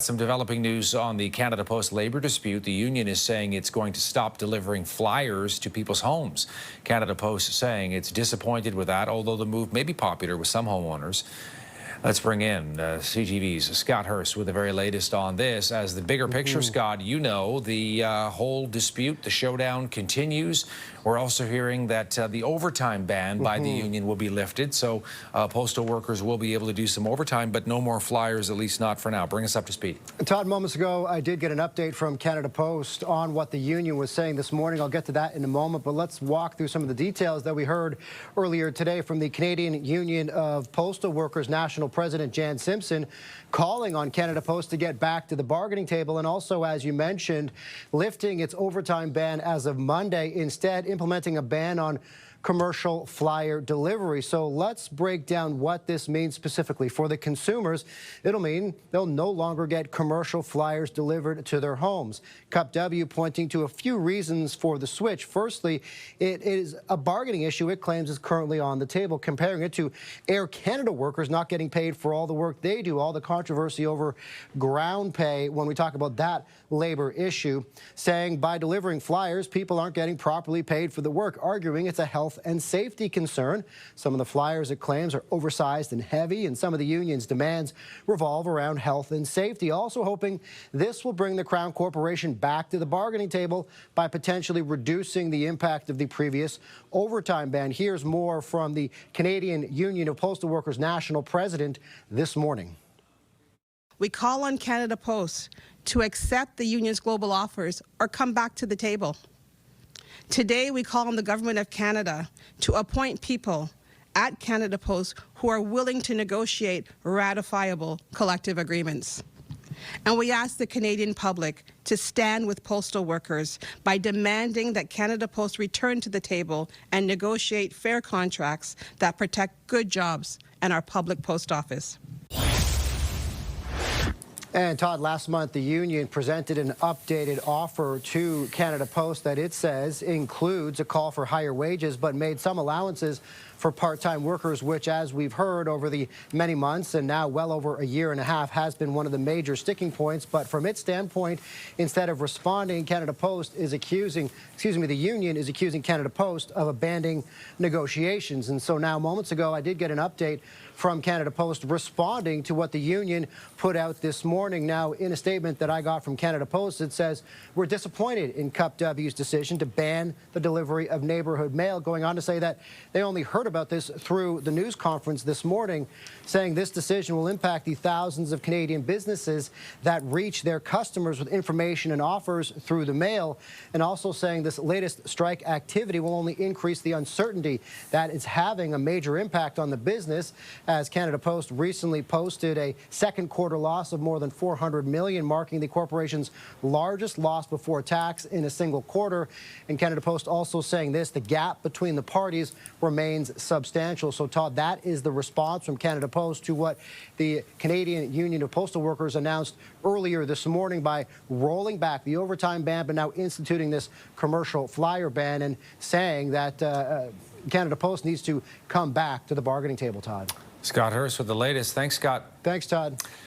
Some developing news on the Canada Post labor dispute. The union is saying it's going to stop delivering flyers to people's homes. Canada Post saying it's disappointed with that, although the move may be popular with some homeowners. Let's bring in CTV's Scott Hurst with the very latest on this. As the bigger picture, Scott, you know, the whole dispute, the showdown continues. We're also hearing that the overtime ban by the union will be lifted, so postal workers will be able to do some overtime, but no more flyers, at least not for now. Bring us up to speed. Todd, moments ago, I did get an update from Canada Post on what the union was saying this morning. I'll get to that in a moment, but let's walk through some of the details that we heard earlier today from the Canadian Union of Postal Workers National President Jan Simpson, calling on Canada Post to get back to the bargaining table, and also, as you mentioned, lifting its overtime ban as of Monday, instead implementing a ban on commercial flyer delivery. So let's break down what this means specifically. For the consumers, it'll mean they'll no longer get commercial flyers delivered to their homes. Cup W pointing to a few reasons for the switch. Firstly, it is a bargaining issue it claims is currently on the table, comparing it to Air Canada workers not getting paid for all the work they do, all the controversy over ground pay when we talk about that labor issue, saying by delivering flyers, people aren't getting properly paid for the work, arguing it's a health and safety concern. Some of the flyers, it claims, are oversized and heavy, and some of the union's demands revolve around health and safety. Also hoping this will bring the Crown Corporation back to the bargaining table by potentially reducing the impact of the previous overtime ban. Here's more from the Canadian Union of Postal Workers National President this morning. We call on Canada Post to accept the union's global offers or come back to the table. Today, we call on the Government of Canada to appoint people at Canada Post who are willing to negotiate ratifiable collective agreements. And we ask the Canadian public to stand with postal workers by demanding that Canada Post return to the table and negotiate fair contracts that protect good jobs and our public post office. And Todd, last month the union presented an updated offer to Canada Post that it says includes a call for higher wages, but made some allowances for part-time workers, which, as we've heard over the many months and now well over a year and a half, has been one of the major sticking points. But from its standpoint, instead of responding, Canada Post is accusing, the union is accusing Canada Post of abandoning negotiations. And so now, moments ago, I did get an update from Canada Post responding to what the union put out this morning. Now, in a statement that I got from Canada Post, it says, we're disappointed in Cup W's decision to ban the delivery of neighborhood mail, going on to say that they only heard about this through the news conference this morning, saying this decision will impact the thousands of Canadian businesses that reach their customers with information and offers through the mail, and also saying this latest strike activity will only increase the uncertainty that is having a major impact on the business, as Canada Post recently posted a second quarter loss of more than $400 million, marking the corporation's largest loss before tax in a single quarter. And Canada Post also saying this, the gap between the parties remains substantial. So, Todd, that is the response from Canada Post to what the Canadian Union of Postal Workers announced earlier this morning by rolling back the overtime ban, but now instituting this commercial flyer ban, and saying that Canada Post needs to come back to the bargaining table, Todd. Scott Hurst with the latest. Thanks, Scott. Thanks, Todd.